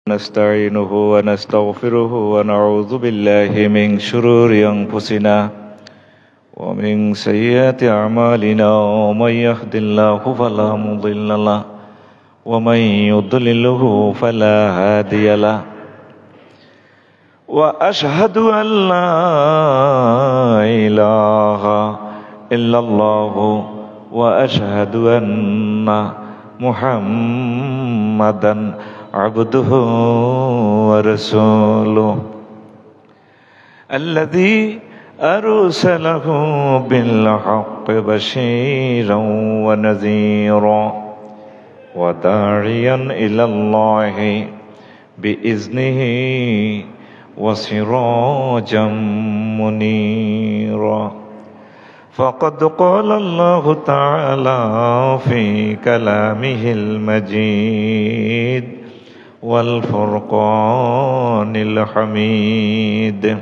نستعينه ونستغفره ونعوذ بالله من شرور أنفسنا ومن سيئات أعمالنا ومن يهد الله فلا مضل له ومن يضلله فلا هادي له وأشهد أن لا إله إلا الله وأشهد أن محمدا عبده ورسوله الذي أرسله بالحق بشيرا ونذيرا وداعيا إلى الله بإذنه وسراجا منيرا فقد قال الله تعالى في كلامه المجيد والفرقان الحميد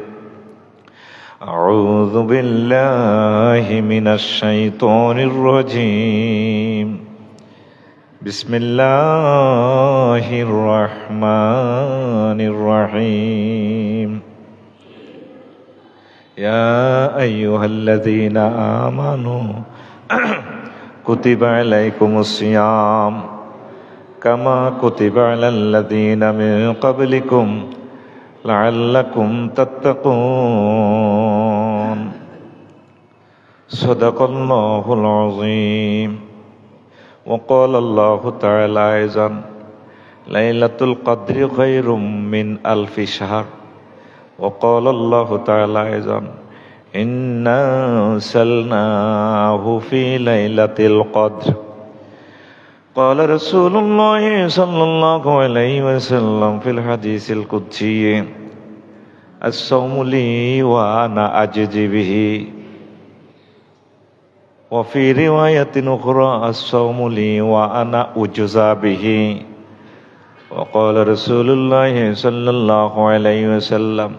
أعوذ بالله من الشيطان الرجيم بسم الله الرحمن الرحيم يا أيها الذين آمنوا كتب عليكم الصيام كما كتب على الذين من قبلكم لعلكم تتقون صدق الله العظيم وقال الله تعالى أيضا ليلة القدر خير من ألف شهر وقال الله تعالى أيضا إنا أنزلناه في ليلة القدر قال رسول الله صلى الله عليه وسلم في الحديث القدسي الصوم لي وأنا أجزي به وفي رواية أخرى الصوم لي وأنا أجزى به وقال رسول الله صلى الله عليه وسلم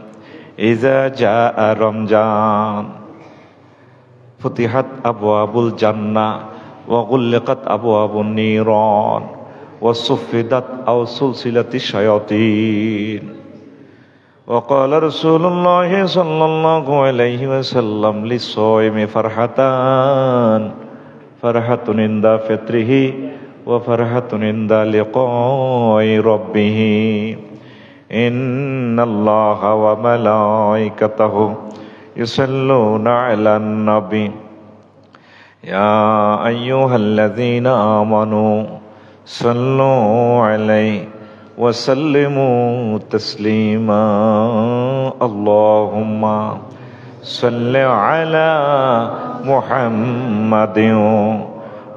إذا جاء رمضان فتحت أبواب الجنة وغلقت أبواب النيران وصفدت أو سلسلة الشياطين وقال رسول الله صلى الله عليه وسلم للصائم فرحتان فرحة عند فطره وفرحة عند لقاء ربه إن الله وملائكته يصلون على النبي يا أيها الذين آمنوا صلوا عليه وسلموا تسليما اللهم صل على محمد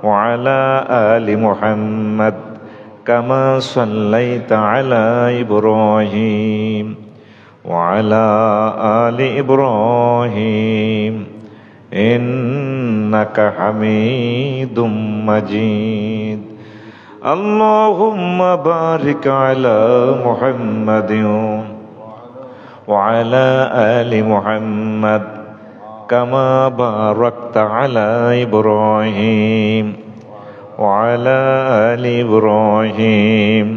وعلى آل محمد كما صليت على إبراهيم وعلى آل إبراهيم إنك حميد مجيد اللهم بارك على محمد وعلى آل محمد كما باركت على إبراهيم وعلى آل إبراهيم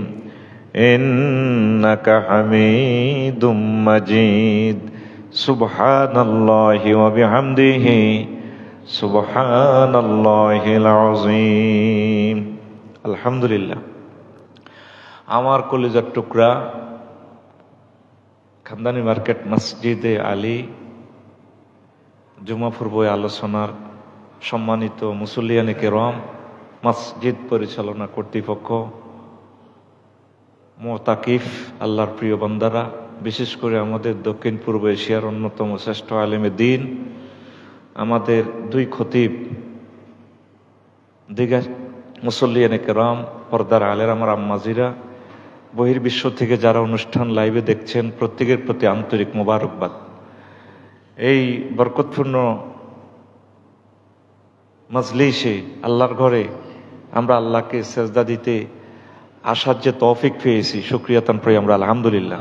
إنك حميد مجيد سبحان الله وبحمده سبحان الله العظيم আলহামদুলিল্লাহ। আমার কলিজার টুকরা খানদানি মার্কেট মসজিদে আলী জুমা পূর্ব আলোচনার সম্মানিত মুসল্লিয়ানে কেরাম, মসজিদ পরিচালনা কর্তৃপক্ষ, মুতাকিফ, আল্লাহর প্রিয় বান্দারা, বিশেষ করে আমাদের দক্ষিণ পূর্ব এশিয়ার অন্যতম শ্রেষ্ঠ আলেমে দ্বীন, আমাদের দুই খতিব, দিগার মুসল্লিয়ানে কেরাম, পর্দার আলের আমার আম্মাজিরা, বহির্বিশ্ব থেকে যারা অনুষ্ঠান লাইভে দেখছেন, প্রত্যেকের প্রতি আন্তরিক মোবারকবাদ। এই বরকতপূর্ণ মজলিসে, আল্লাহর ঘরে আমরা আল্লাহকে সেজদা দিতে আসার যে তৌফিক পেয়েছি, শুকরিয়াতান পড়ি আমরা আলহামদুলিল্লাহ।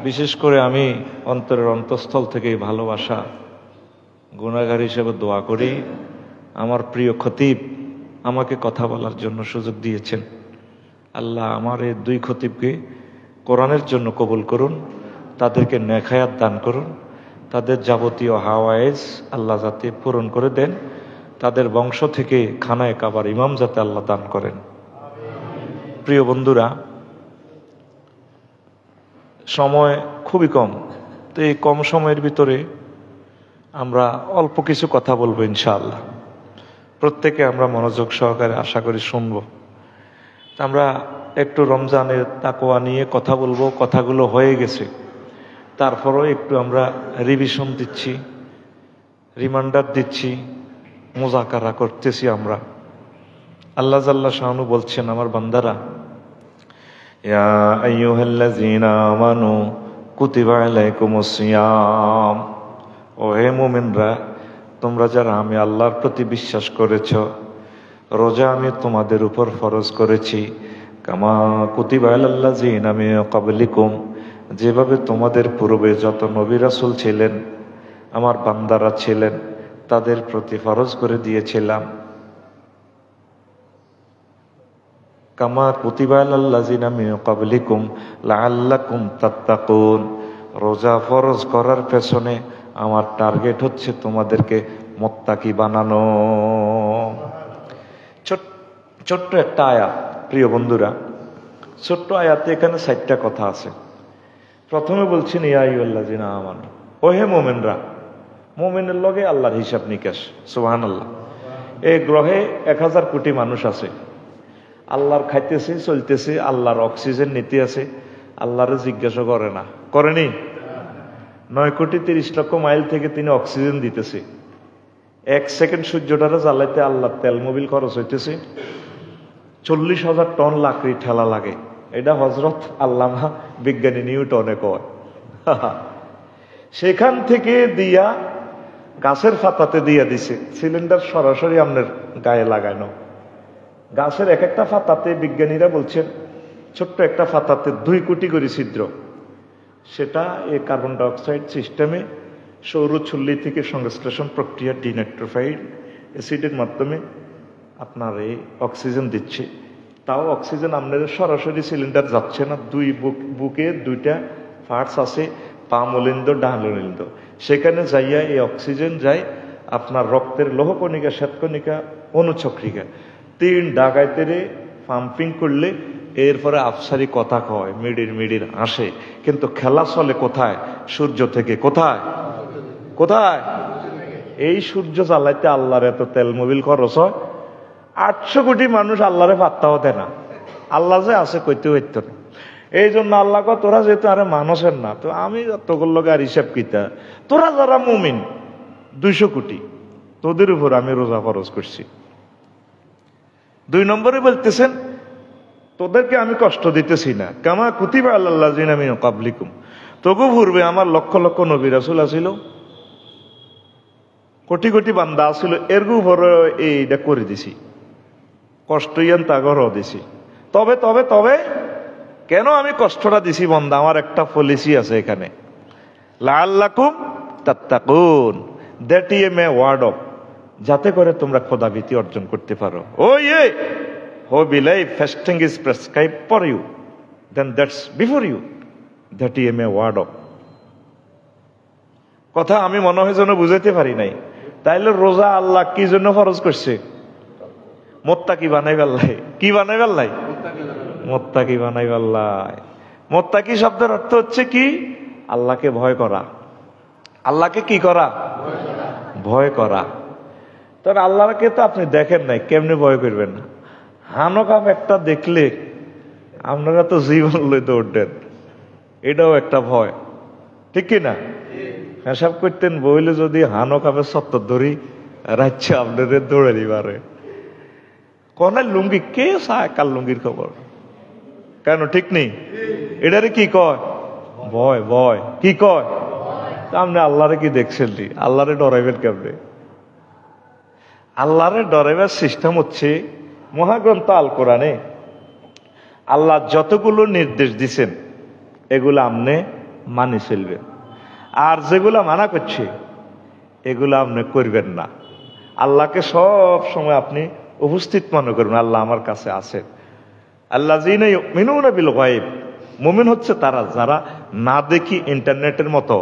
বিশেষ করে আমি অন্তরের অন্তঃস্থল থেকে ভালোবাসা গুনাহগার হিসেবে দোয়া করি, আমার প্রিয় খতিব আমাকে কথা বলার জন্য সুযোগ দিয়েছেন, আল্লাহ আমার এই দুই খতিবকে কোরআনের জন্য কবুল করুন, তাদেরকে নেখায়াত দান করুন, তাদের যাবতীয় হাওয়ায়েজ আল্লাহ যাতে পূরণ করে দেন, তাদের বংশ থেকে খানায় কাবার ইমাম যাতে আল্লাহ দান করেন। প্রিয় বন্ধুরা, সময় খুবই কম, তো এই কম সময়ের ভিতরে আমরা অল্প কিছু কথা বলবো ইনশাআল্লাহ। প্রত্যেকে আমরা মনোযোগ সহকারে আশা করি শুনবো। আমরা একটু রমজানের তাকওয়া নিয়ে কথা বলবো, কথাগুলো হয়ে গেছে, তারপরও একটু আমরা রিভিশন দিচ্ছি, রিমাইন্ডার দিচ্ছি, মুযাকারা করতেছি আমরা। আল্লাহ জাল্লা শাআনু বলছেন, আমার বান্দারা, ইয়া আইয়ুহাল্লাযীনা আমানু কুতিবা আলাইকুমুস সিয়াম, ও হে মুমিনরা, তোমরা যারা আমি আল্লাহর প্রতি বিশ্বাস করেছ, রোজা আমি তোমাদের উপর ফরজ করেছি, কামা কুতিবা আলাল্লাযীনা মিন ক্বাবলিকুম, যেভাবে তোমাদের পূর্বে যত নবী রাসূল ছিলেন, আমার বান্দারা ছিলেন, তাদের প্রতি ফরজ করে দিয়েছিলাম। কামা কুতিবা আলাল্লাযীনা মিন ক্বাবলিকুম লাআল্লাকুম তাত্তাকুন, রোজা ফরজ করার পেছনে আমার টার্গেট হচ্ছে তোমাদেরকে মুত্তাকি বানানো। ছোট্ট একটা আয়াত, প্রিয় বন্ধুরা, ছোট্ট আয়াতে এখানে 4টা কথা আছে। প্রথমে বলছেন, ইয়া আইয়ুহাল্লাযীনা আমানু, ও হে মুমিনরা। মুমিনের লগে আল্লাহর হিসাব নিকাশ, সুবহানাল্লাহ। এই গ্রহে 1000 কোটি মানুষ আছে, আল্লাহর খাইতেছে, চলতেছে, আল্লাহর অক্সিজেন নিতে আছে, আল্লাহরে জিজ্ঞাসা করে না, করেনি? 9,30,00,000 মাইল থেকে তিনি অক্সিজেন দিতেছে। 1 সেকেন্ড সূর্যটারে জ্বালাইতে আল্লাহর তেল মোবিল খরচ হইতেছে 40,000 টন লাকড়ি ঠেলা লাগে। এটা হযরত আল্লামা বিজ্ঞানী নিউটনে কয়। সেখান থেকে দিয়া গাছের পাতাতে দিয়া দিছে, সিলিন্ডার সরাসরি আপনার গায়ে লাগানো। গাছের এক একটা পাতাতে বিজ্ঞানীরা বলছেন ছোট্ট একটা পাতাতে 2 কোটি করে ছিদ্র। সেটা এই কার্বন ডাইঅক্সাইড সিস্টেমে সৌরচুল্লি থেকে সংশ্লেষণ প্রক্রিয়া ডিনাইট্রিফাইড অ্যাসিডের মাধ্যমে আপনার এই অক্সিজেন দিচ্ছে। তাও অক্সিজেন আপনাদের সরাসরি সিলিন্ডার যাচ্ছে না, বুকে 2টা পার্টস আছে, বামলিন্দ ডানলিন্দ। সেখানে যাইয়া এই অক্সিজেন যায় আপনার রক্তের লৌহকণিকা, শ্বেতকণিকা, অনুচক্রিকা 3 ডাগাইতেরে পাম্পিং করলে এরপরে আফসারি কথা কয়, মিডির আসে। কিন্তু খেলা চলে কোথায়? সূর্য থেকে। কোথায়? এই সূর্য জ্বালাইতে আল্লাহর এত তেল মোবিল খরচ হয়, 800 কোটি মানুষ আল্লাহরে পাত্তাও দেয় না। আল্লাহ যে আছে কইতে হইতো না। এই জন্য আল্লাহ কয়, তোরা যেহেতু আরে মানুষের না, তো আমি তোর লগে আর হিসাব কিতা, তোরা যারা মুমিন 200 কোটি, তোদের উপর আমি রোজা ফরজ করছি। 2 নম্বরে বলতেছেন, তোদেরকে আমি কষ্ট দিতেছি না, কামা কুতিবা আলাল্লাযীনা মিন ক্বাবলিকুম, তোগো পূর্বে আমার লক্ষ লক্ষ নবী রাসূল আছিল, কোটি কোটি বান্দা আছিল, এর উপরে এইটা করে দিছি, কষ্ট ইয়ান তাগরও দিছি। তবে তবে তবে কেন আমি কষ্টটা দিছি বান্দা? আমার একটা পলিসি আছে এখানে, লাআল্লাকুম তাত্তাকুন, that is a word of, যাতে করে তোমরা খোদাভীতি অর্জন করতে পারো। ও ইয়ে who believe fasting is prescribed for you, then that's before you, that is a word of। কথা আমি মনে হয় যেন বুঝাইতে পারি নাই। তাইলে রোজা আল্লাহ কি জন্য ফরজ করছে? মুত্তাকি বানাইবার লাই। কি বানাইবার লাই? মুত্তাকি বানাইবার লাই। মুত্তাকি শব্দের অর্থ হচ্ছে কি? আল্লাহকে ভয় করা। আল্লাহকে কি করা? ভয় করা। তাহলে আল্লাহকে তো আপনি দেখেন নাই, কেমনে ভয় করবেন না? হানকাপ একটা দেখলে আপনারা তো জীবন লইতে উঠবেন, এটাও একটা ভয়, ঠিক কিনা? হিসাব করতেন বইলে যদি হানকাপের সত্তর ধরি রাজ্যে আপনাদের দৌড়ে দিবারে কনার লুঙ্গি কে চায়, কার লুঙ্গির খবর কেন, ঠিক নেই? এটারে কি কয়? ভয়। ভয় কি কয়? আপনি আল্লাহরে কি দেখছেন? আল্লাহরে ডরাইবেন কেমনে? আল্লাহরে ডরাইবার সিস্টেম হচ্ছে মহাগ্রন্থ আল কোরআনে আল্লাহ যতগুলো নির্দেশ দিছেন এগুলো আপনি মানি চলবেন, আর যেগুলো মানা করছে এগুলো আপনি করবেন না। আল্লাহকে সব সময় আপনি উপস্থিত মনে করবেন, আল্লাহ আমার কাছে আছেন। আল্লাযীনা ইউমিনুনা বিল গায়ব, মুমিন হচ্ছে তারা যারা না দেখি ইন্টারনেটের মতো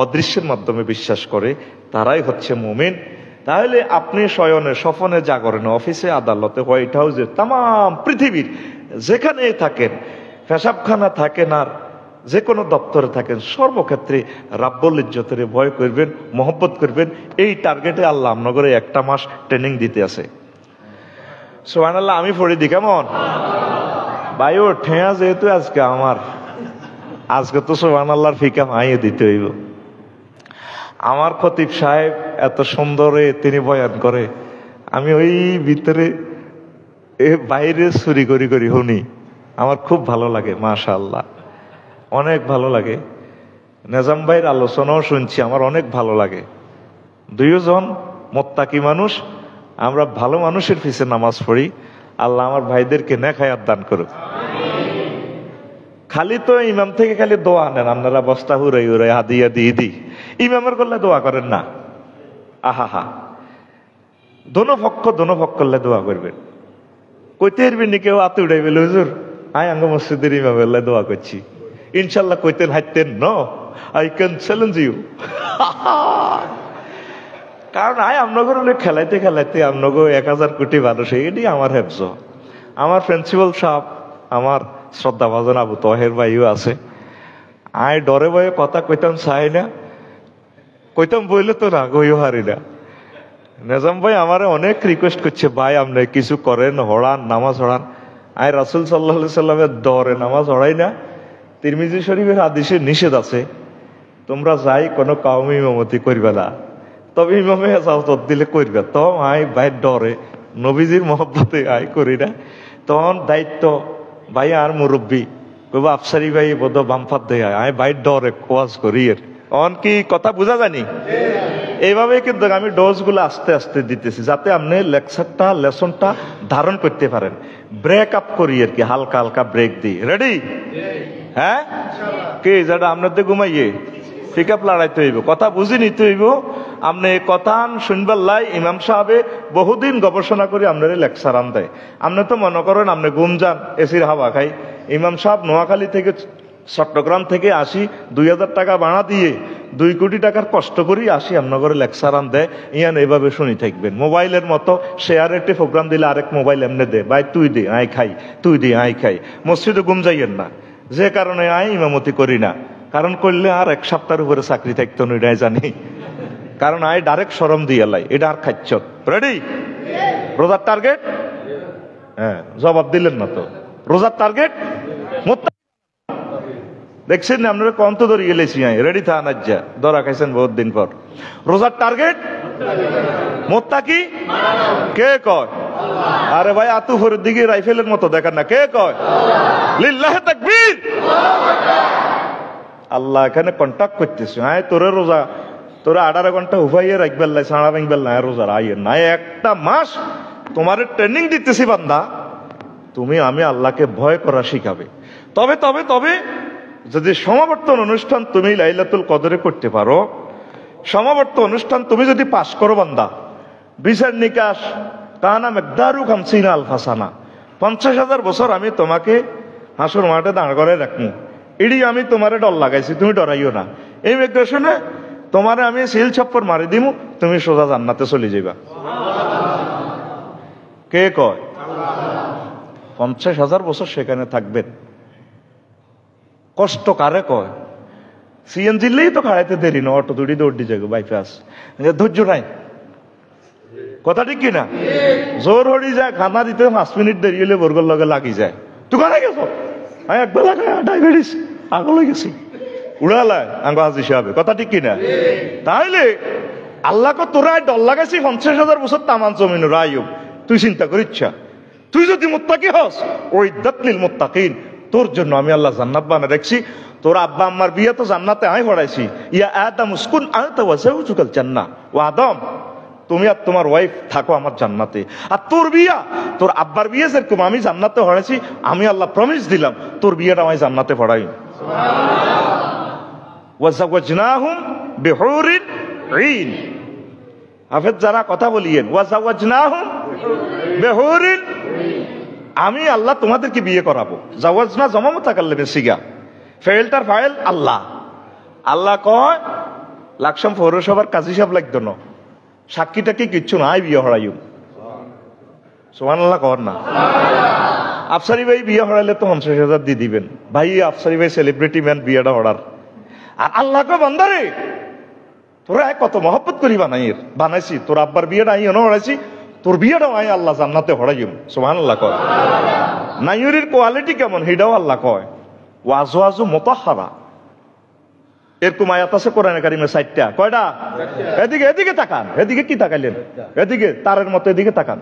অদৃশ্যের মাধ্যমে বিশ্বাস করে, তারাই হচ্ছে মুমিন। তাহলে আপনি শয়নে স্বপনে জাগরণে অফিসে আদালতে হোয়াইট হাউসে তাম পৃথিবীর যেখানেই থাকেন, পেশাবখানা থাকেন আর যে কোনো দপ্তরে থাকেন, সর্বক্ষেত্রে রাব্বুল ইজ্জতের ভয় করবেন, মহব্বত করবেন। এই টার্গেটে আল্লাহ আমনগরে একটা মাস ট্রেনিং দিতে আছে। সুবহানাল্লাহ। আমি পড়ে দিই কেমন ভাই, ও ঠেয়া যেহেতু আজকে আমার, আজকে তো সুবহানাল্লাহর ফিকা মাইয়ে দিতে হইব। আমার খতিব সাহেব এত সুন্দরে তিনি বয়ান করে, আমি ওই ভিতরে বাইরে চুরি করি করি শুনি, আমার খুব ভালো লাগে, মাশাআল্লাহ অনেক ভালো লাগে। নেজাম ভাইয়ের আলোচনাও শুনছি, আমার অনেক ভালো লাগে। দুইজন মোত্তাকি মানুষ, আমরা ভালো মানুষের পিছে নামাজ পড়ি। আল্লাহ আমার ভাইদেরকে নেক হায়াত দান করুক। খালি তো ইমাম থেকে খালি দোয়া নেন আপনারা, বস্তা হুরাই হুরাই হাদিয়া দিয়ে দিই, ইমামের করলে দোয়া করেন না। আহা হা, দোনো পক্ষ করলে দোয়া করবেন। কইতে এরবি নি কেউ আতে উড়াই বেলে, হুজুর আয় আঙ্গ মসজিদের ইমামের দোয়া করছি, ইনশাল্লাহ কইতেন হাইতেন no, I can challenge you. কারণ আয় আমনগর খেলাইতে খেলাইতে আমনগর 1000 কোটি মানুষ, এটি আমার হেফজ। আমার প্রিন্সিপাল সাহেব, আমার শ্রদ্ধা ভাজন আবু তহের ভাইও আছে। আয় ডরে ভয়ে কথা কইতাম চাই না, কইতাম বইলে তো না কইও হারি না। নেজাম ভাই আমারে অনেক রিকোয়েস্ট করছে, ভাই আপনি কিছু করেন, হড়ান, নামাজ হড়ান। আয় রাসূল সাল্লাল্লাহু আলাইহি সাল্লামের দরে নামাজ হড়াই না। তিরমিজি শরীফের হাদিসে নিষেধ আছে, তোমরা যাই কোনো কাউমি ইমামতি করবে না, তবে ইমামে এজাজত দিলে করবে। তো আয় ভাইয়ের ডরে, নবীজির মহব্বতে আয় করি না। তখন দায়িত্ব ভাই আর মুরব্বী কইব আফসারি ভাই বোধ বামফাত দেয়, আয় ভাইয়ের ডরে কোয়াজ করি। এর অন কি কথা বুঝা জানি। এইভাবে কিন্তু আমি ডোজ গুলো আস্তে আস্তে দিতেছি, যাতে আপনি লেসনটা ধারণ করতে পারেন। ব্রেক আপ করি আর কি, হালকা হালকা ব্রেক দিই। রেডি? হ্যাঁ কি যেটা আপনাদের ঘুমাইয়ে পিক আপ লড়াইতে হইব, কথা বুঝি নিতে হইব। আপনি কথা শুনবার লাই ইমাম সাহেবে বহুদিন গবেষণা করে আপনার লেকচার আন দেয়। আপনি তো মনে করেন আপনি ঘুম যান, এসির হাওয়া খাই। ইমাম সাহেব নোয়াখালী থেকে চট্টগ্রাম থেকে আসি, 2000 টাকা ভাড়া দিয়ে 2 কোটি টাকার কষ্ট করি আসি, আপনার লেকচার আন দেয়। ইয়ান এভাবে শুনি থাকবেন। মোবাইলের মতো শেয়ার একটি প্রোগ্রাম দিলে আরেক মোবাইল এমনি দে, ভাই তুই দে আই খাই, তুই দে আই খাই। মসজিদে ঘুম যাইয়েন না, যে কারণে আই ইমামতি করি না। কারণ করলে আর 1 সপ্তাহের উপরে চাকরি থাকতো না, এটাই জানি। কারণ আই ডাইরেক্ট শরম দিয়ে লাই, এটা আর খাচ্ছ। রেডি? রোজার টার্গেট? হ্যাঁ, জবাব দিলেন না তো। রোজার টার্গেট দেখছেন না আপনারা কন্ত ধরে গেলেছি। রেডি থা নাজ্জা, ধরা খাইছেন বহুত দিন পর। রোজার টার্গেট মোত্তাকি কে কয়? আরে ভাই আতুফের দিকে রাইফেলের মতো দেখেন না, কে কয়? লিল্লাহি তাকবীর। আল্লাহ এখানে কন্টাক্ট করতেছে। হ্যাঁ তোরে রোজা, তোরা 18 ঘন্টা উভাইয়ে রাখবেন লাই, সাড়া ভাঙবেন না, রোজা আইয়ের না। 1 মাস তোমার ট্রেনিং দিতেছি বান্দা, তুমি আমি আল্লাহকে ভয় করা শিখাবে। তবে তবে তবে যদি সমাবর্তন অনুষ্ঠান তুমি লাইলাতুল কদরে করতে পারো, সমাবর্তন অনুষ্ঠান তুমি যদি পাশ করো বান্দা, বিচার নিকাশ কানা মেকদারু 50 আলফা সানা, 50,000 বছর আমি তোমাকে হাসর মাঠে দাঁড় করে রাখবো। এডি আমি তোমারে ডর লাগাইছি, তুমি ডরাইও না। এই ইমিগ্রেশনে তোমারে আমি সিল ছাপ্পর মারি দিমু, তুমি সোজা জান্নাতে চলে যাইবা। কে কয়? 50,000 বছর সেখানে থাকবেন। কষ্ট কারে কয়? সিএনজিলেই তো খাড়াইতে দেরি না, অটো দুটি দৌড়ি যাবে বাইপাস, ধৈর্য নাই। কথা ঠিক কিনা? জোর হড়ি যায়, খানা দিতে 5 মিনিট দেরি হলে বর্গর লগে লাগি যায়। তুই কানে গেছ? আমি একবেলা ডায়াবেটিস আগল হয়ে গেছি, উড়ালায় আঙ্গ হাজি সাহেব। কথা ঠিক কিনা? তাইলে আল্লাহকে তোরা ডর লাগাইছি 50,000 বছর তামান জমিন রায়ুব। তুই চিন্তা করিচ্ছা, তুই যদি মুত্তাকি হস, ওই দাতলিল মুত্তাকিন, তোর জন্য আমি আল্লাহ জান্নাত বানা রাখছি। তোর আব্বা আম্মার বিয়ে তো জান্নাতে আমি পড়াইছি। ইয়া আদম উসকুন আনতা ওয়া যাওজুকাল জান্নাহ, ও আদম তুমি আর তোমার ওয়াইফ থাকো আমার জান্নাতে। আর তোর বিয়া, তোর আব্বার বিয়ে যেরকম আমি জান্নাতে পড়াইছি, আমি আল্লাহ প্রমিস দিলাম তোর বিয়েটা আমি জান্নাতে পড়াই। ওয়া যাওয়াজনাহুম বিহুরিন ঈন। হাফেজ যারা কথা বলিয়েন, ওয়া যাওয়াজনাহুম বিহুরিন। আমি আল্লাহ তোমাদেরকে বিয়ে করাবো। জাওয়াজনা জমা মুতাকাল্লিমে সিগা, ফাইলটার ফাইল আল্লাহ। আল্লাহ কয় লাকসাম পৌরসভার কাজী সাহেব লাগতো না, সাক্ষীটা কি কিচ্ছু নাই, বিয়ে হরাইম। সুবহানাল্লাহ কর না। আফসারি ভাই বিয়ে হরাইলে তো 50,000 দিয়ে দিবেন ভাই, আফসারি ভাই সেলিব্রিটি ম্যান বিয়েটা হরার। আর আল্লাহ কয় বান্দারে তোরা কত মহব্বত করি বানাইছি, তোর আব্বার বিয়েটা আই হরাইছি, তোর বিয়েটাও আই আল্লাহ জান্নাতে হরাইম। সুবহানাল্লাহ কয়। নাইয়ুরির কোয়ালিটি কেমন সেটাও আল্লাহ কয়। ওয়াজওয়াজু মুতাহহারা, এরকম আয়াত আছে কোরআনে কারিমে 4টা। কয়টা? এদিকে এদিকে তাকান, এদিকে কি তাকাইলেন? এদিকে তারের মতো এদিকে তাকান।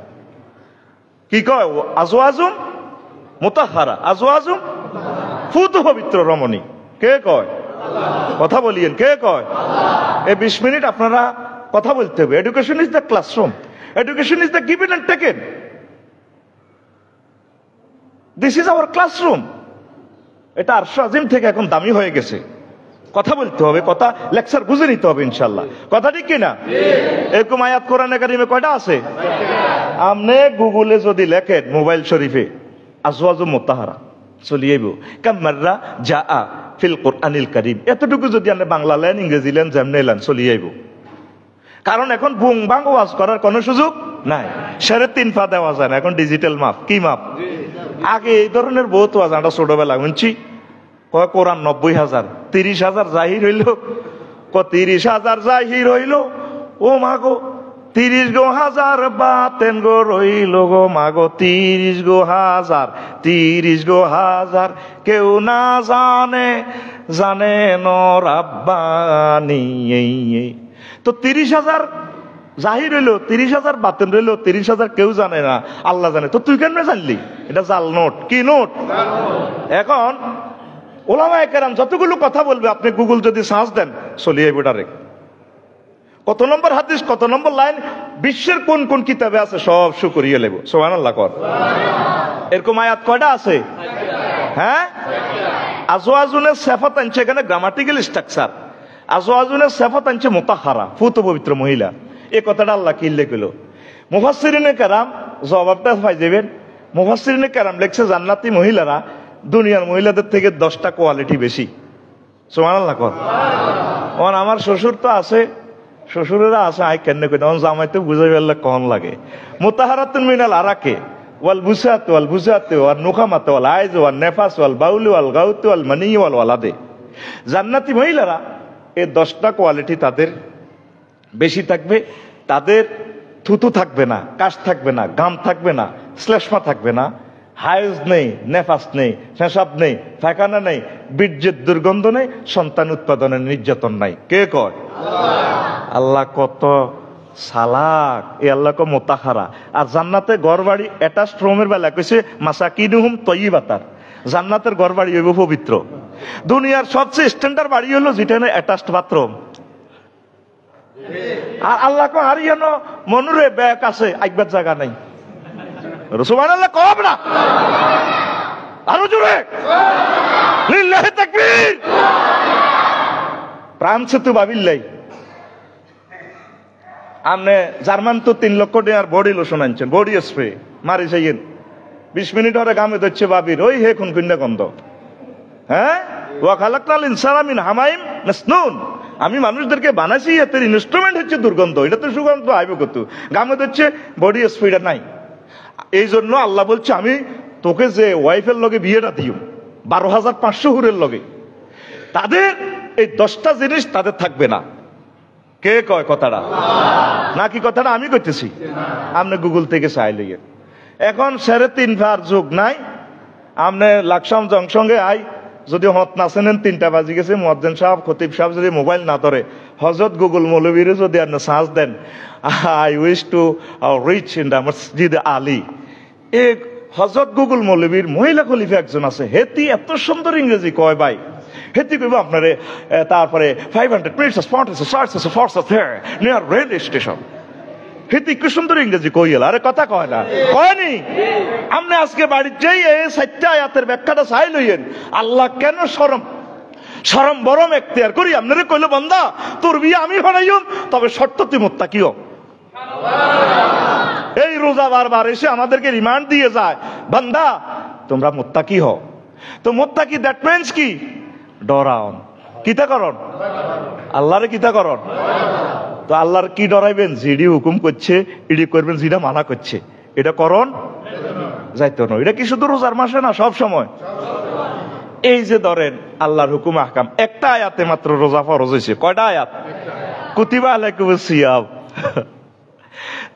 কি কয়? আজওয়াজুম মুতাহহারা, আজওয়াজুম ফুত পবিত্র রমণী। কে কয়? কথা বলিয়েন, কে কয়? এই 20 মিনিট আপনারা কথা বলতে হবে। Education is the classroom, education is the given and taken. This is our classroom. এটা আরশ আজিম থেকে এখন দামি হয়ে গেছে। কথা বলতে হবে, কথা লেকচার বুঝে নিতে হবে ইনশাল্লাহ। কথা ঠিক কিনা? এরকম আয়াত কোরআনে কারিমে কয়টা আছে? আপনি গুগলে যদি লেখেন মোবাইল শরীফে আজওয়াজু মুতাহহারা চলিয়েব কামাররা জাআ ফিল কোরআনিল কারীম, এতটুকু যদি আপনি বাংলা লেন, ইংরেজি লেন, যেমনে লেন চলিয়েব। কারণ এখন বুং বাং ওয়াজ করার কোনো সুযোগ নাই। 3.5 পা দেওয়া যায় না, এখন ডিজিটাল মাপ। কি মাপ? আগে এই ধরনের বহুত ওয়াজ আমরা ছোটবেলা শুনছি। কয় কোরআন 90,000, 30,000 জাহির হইল। 30,000 জাহির হইল, ও মাগো 30 গো হাজার বাতেন গো রইল গো মাগো 30 গো হাজার, 30 গো হাজার কেউ না জানে, জানে ন রাব্বানি। তো 30,000 জাহির হইলো, 30,000 বাতেন রইলো, 30,000 কেউ জানে না, আল্লাহ জানে। তো তুই কেন জানলি? এটা জাল নোট। কি নোট? এখন ওলামায়ে কেরাম যতগুলো কথা বলবে আপনি গুগল যদি সার্চ দেন চলিয়ে ডাইরেক্ট কত নম্বর হাদিস, কত নম্বর লাইন, বিশ্বের কোন কোন কিতাবে আছে সব শু করিয়ে লেব। সুবহানাল্লাহ কর। এরকম আয়াত কয়টা আছে? হ্যাঁ, আজওয়াজুনের সিফাত আনছে এখানে গ্রামাটিক্যাল স্ট্রাকচার। আজওয়াজুনের সিফাত আনছে মুতাহহারা, ফুত পবিত্র মহিলা। এই কথাটা আল্লাহ কি লিখলো? মুফাসসিরিনে কেরাম জবাবটা পাই যাবেন। মুফাসসিরিনে কেরাম লেখছে জান্নাতি মহিলারা দুনিয়ার মহিলাদের থেকে 10টা কোয়ালিটি বেশি। সুবহানাল্লাহ কর। আমার শ্বশুর তো আছে, শ্বশুরেরা আছে, আই কেন কই তখন জামাইতে বুঝাই ফেললে কন লাগে। মুতাহহারাতুন মিনাল আরাকে ওয়াল বুসাত ওয়াল বুজাত ওয়াল নুখামাত ওয়াল আইজ ওয়াল নেফাস ওয়াল বাউল ওয়াল গাউত ওয়াল মানি ওয়াল ওয়ালাদে। জান্নাতি মহিলারা এই 10টা কোয়ালিটি তাদের বেশি থাকবে। তাদের থুতু থাকবে না, কাশ থাকবে না, গাম থাকবে না, শ্লেষ্মা থাকবে না, হায়েজ নেই, নেফাস নেই, পেশাব নেই, পায়খানা নেই, বীর্যের দুর্গন্ধ নেই, সন্তান উৎপাদনের নির্যাতন নাই। কে কয়? আল্লাহ কত সালাক। এ আল্লাহ কো মুতাহহারা। আর জান্নাতে ঘর বাড়ি অ্যাটাচড রুমের বেলা কইছে মাসাকিনুহুম তয়্যিবাতার, জান্নাতের ঘর বাড়ি হইব পবিত্র। দুনিয়ার সবচেয়ে স্ট্যান্ডার্ড বাড়ি হলো যেটা অ্যাটাচড বাথরুম। আর আল্লাহ কো হারিয়ানো মনুরে ব্যাগ আছে, আইবার জায়গা নাই। সুবহানাল্লাহ কব না, আরো জোরে লিল্লাহি তাকবীর। প্রাণ সেতু ভাবিল্লাই আপনি জার্মান তো 3 লক্ষ টাকার বডি লোশন আনছেন, বডি স্প্রে মারি যাইয়েন 20 মিনিট ধরে গামে ধরছে বাবির ওই হে খুন খুন্ডা গন্ধ। হ্যাঁ, ওয়া খালাকনাল ইনসানা মিন হামাইম মাসনুন, আমি মানুষদেরকে বানাইছি, এদের ইনস্ট্রুমেন্ট হচ্ছে দুর্গন্ধ। এটা তো সুগন্ধ আইব কত, গামে ধরছে বডি স্প্রেটা নাই। এই জন্য আল্লাহ বলছে আমি তোকে যে ওয়াইফের লগে বিয়েটা দিও 12,500 হুরের লগে, তাদের এই 10টা জিনিস তাদের থাকবে না। কে কয় কথাটা? নাকি কথাটা আমি কইতেছি? আপনি গুগল থেকে চাই লইয়ে। এখন 3.5 ভার যোগ নাই, আপনি লাকসাম জংশনে আই যদি হত না চেনেন 3টা বাজি গেছে, মুয়াজ্জিন সাহেব খতিব সাহেব যদি মোবাইল না ধরে হযরত গুগল মৌলবীরে যদি আপনি সার্চ দেন I wish to reach in the Masjid Ali, এই হযরত গুগল মৌলবীর মহিলা খলিফা একজন আছে, হেতি এত সুন্দর ইংরেজি কয় ভাই, হেতি কইব আপনারে। তারপরে 500 মিনিটস নিয়ার রেল স্টেশন, হেতি কি সুন্দর ইংরেজি কইল। আরে কথা কয় না, কয়নি? আপনি আজকে বাড়ির যেই এই 4টা আয়াতের ব্যাখ্যাটা চাই লইয়েন। আল্লাহ কেন শরম বরম এখতিয়ার করি আপনারে কইল বান্দা তোর বিয়ে আমি হরাইম, তবে শর্ত তুই মুত্তাকিও। এই রোজা বারবার এসে আমাদেরকে রিমান্ড দিয়ে যায়, বান্দা তোমরা মুত্তাকি হও। তো মুত্তাকি দ্যাট মিন্স কি? ডরাও। কিতা করন? আল্লাহরে কিতা করন? তো আল্লাহর কি ডরাইবেন? যেডি হুকুম করছে এডি করবেন, যেটা মানা করছে এটা করন যাইতো না। এটা কি শুধু রোজার মাসে না, সব সময়? এই যে ধরেন আল্লাহর হুকুম আহকাম, একটা আয়াতে মাত্র রোজা ফরজ হয়েছে। কয়টা আয়াত? কুতিবা আলাইকুমুস সিয়াম।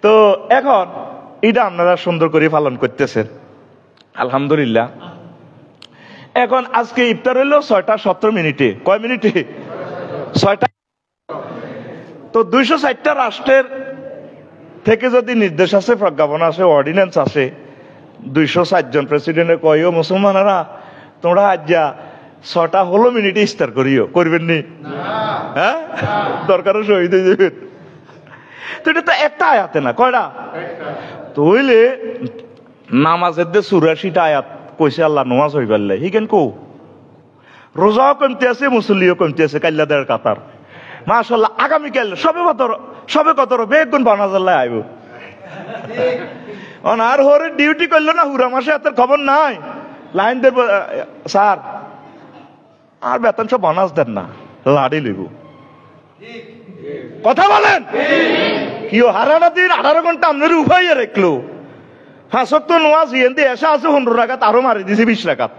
তো এখন এটা আপনারা সুন্দর করে পালন করতেছেন, আলহামদুলিল্লাহ। এখন আজকে ইফতার হইলো 6:17। কয় মিনিটে? 6টা। তো 260টা রাষ্ট্রের থেকে যদি নির্দেশ আছে, প্রজ্ঞাপন আছে, অর্ডিন্যান্স আছে, 260 জন প্রেসিডেন্টে কয়ও মুসলমানেরা তোমরা আজ যা 6:16 ইফতার করিও, করবেন নি? হ্যাঁ, দরকারও শহীদ হয়ে যাবেন। তো এটা তো একটা আয়াতে না, কয়টা? তো হইলে নামাজের যে 84টা আয়াত কইছে আল্লাহ নমাজ হই পারলে, হি কেন কো রোজাও কমতে আছে, মুসল্লিও কমতে আছে, কাল্লাদের কাতার। মাশাআল্লাহ, আগামীকাল সবে কতর বেগুন বানাজাল্লাহ আইব। আর হরে ডিউটি করলো না, হুরা মাসে এত খবর নাই। লাইন দেব স্যার, আর বেতন সব বানাজ দেন না, লাড়ি লইব। কথা বলেন কি? হারাটা দিন 18 ঘন্টা আপনার উভয়ে রাখলো। 5 ওয়াক্ত নামাজ হিয়েন্দি এসা আছে 15 রাকাত, আরো মারি দিছে 20 রাকাত।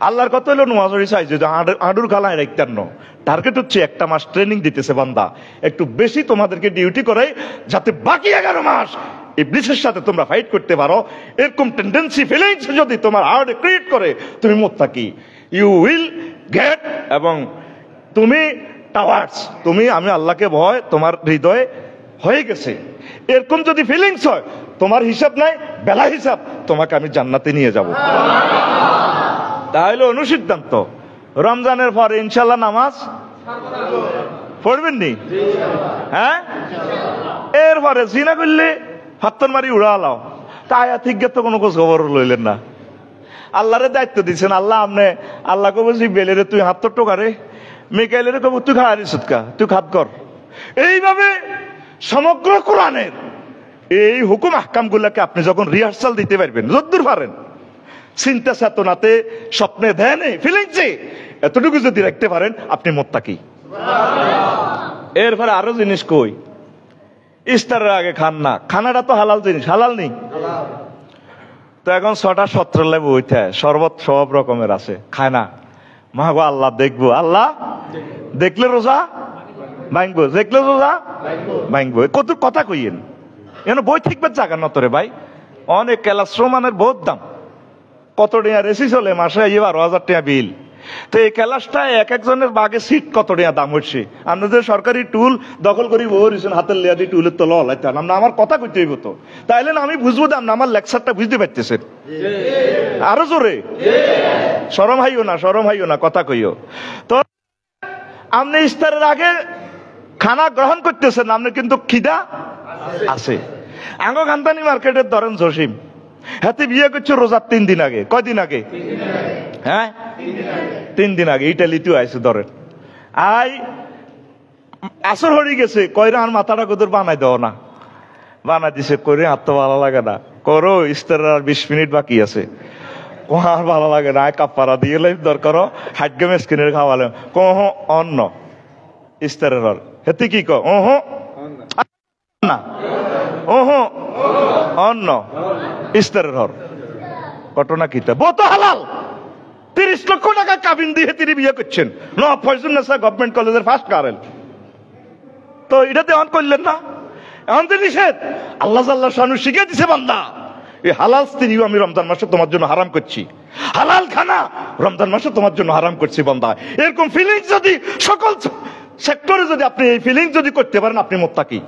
আল্লাহর কত হলো নামাজের চাইছে যে আডুর গালায় রাখতেন না। টার্গেট হচ্ছে 1 মাস ট্রেনিং দিতেছে বান্দা, একটু বেশি তোমাদেরকে ডিউটি করে, যাতে বাকি 11 মাস ইবলিসের সাথে তোমরা ফাইট করতে পারো। এরকম টেন্ডেন্সি ফিলিংস যদি তোমার হার্টে ক্রিয়েট করে, তুমি মুত্তাকি, ইউ উইল গেট, এবং তুমি টাওয়ার্ডস, তুমি আমি আল্লাহকে ভয় তোমার হৃদয়ে হয়ে গেছে। এরকম যদি ফিলিংস হয়, তোমার হিসাব নাই, বেলা হিসাব, তোমাকে আমি জান্নাতে নিয়ে যাব। তাহলে অনুসিদ্ধান্ত, রমজানের পরে ইনশাল্লাহ নামাজ পড়বেন নি? হ্যাঁ, এরপরে জিনা করলে হাত্তর মারি উড়ালাও। তা আয়া ঠিক তো কোনো খোঁজ খবর লইলেন না। আল্লাহরে দায়িত্ব দিচ্ছেন, আল্লাহ আপনি আল্লাহ কব বেলেরে তুই হাত্তর টোকারে, মিকাইলের কব তুই খাওয়ারি সুৎকা, তুই খাত কর। এইভাবে সমগ্র কোরআনের এই হুকুম আহকাম গুলাকে আপনি যখন রিহার্সাল দিতে পারবেন, যদ্দূর পারেন, চিন্তা চেতনাতে, স্বপ্নে, ধ্যানে, ফিলিংসে এতটুকু যদি রাখতে পারেন, আপনি মুত্তাকি। এরপরে আরো জিনিস কই, ইফতারের আগে খান না, খানাটা তো হালাল জিনিস, হালাল নেই। তো এখন 6:17 লেবু হইতে শরবত সব রকমের আছে, খায় না। মা গো আল্লাহ দেখবো, আল্লাহ দেখলে রোজা ভাঙবো, দেখলে রোজা ভাঙবো। কত কথা কইয়েন, এন বই ঠিকবে জায়গা নতরে ভাই। অনেক ক্যালাস্ট্রোমানের বহুত দাম, কত টাকা রেসি চলে মাসে 12,000 টাকা বিল। তো এই ক্যালাসটা এক একজনের বাগে সিট কত টাকা দাম হচ্ছে। আপনাদের সরকারি টুল দখল করি বলছেন, হাতের লেয়াদি টুলের তো লাইতেন আমরা, আমার কথা কইতে হইব তো, তাইলে না আমি বুঝবো দাম না, আমার লেকচারটা বুঝতে পারতেছেন আরো জোরে। শরম হাইও না, শরম হাইও না, কথা কইও। তো আপনি ইফতারের আগে খানা গ্রহণ করতেছেন, আপনি কিন্তু খিদা আছে। আঙ্গো গান্তানি মার্কেটের ধরেন জসিম, হাতে বিয়ে করছে রোজার 3 দিন আগে। কয়দিন আগে? হ্যাঁ, 3 দিন আগে। ইটালিতেও আইসে ধরেন, আই আসর হয়ে গেছে, কয়রা আর মাথাটা কোথাও বানাই দেও না, বানাই দিছে, করে আর তো ভালো লাগে না, করো ইফতারের আর 20 মিনিট বাকি আছে, আর ভালো লাগে না, কাপড়া দিয়ে দরকার হাট গেমে স্কিনের খাওয়ালে কহ অন্ন ইফতারের হর হেতে কি কো ওহ না, ওহ অন্ন ইফতারের হর ঘটনা কিতা বত হালাল। 30 লক্ষ টাকা কাবিন দিয়ে তিনি বিয়ে করছেন, ফয়জুন্নেসা গভর্নমেন্ট কলেজের ফার্স্ট গার্ল। তো এটাতে অন করলেন না, এখন তো নিষেধ। আল্লাহ শানু শিখিয়ে দিছে, বান্দা এই হালাল স্ত্রী আমি রমজান মাসে তোমার জন্য হারাম করছি, হালাল খানা রমজান মাসে তোমার জন্য হারাম করছি। বান্দা এরকম ফিলিংস যদি সকল সেক্টরে যদি আপনি এই ফিলিংস যদি করতে পারেন, আপনি মুত্তাকি।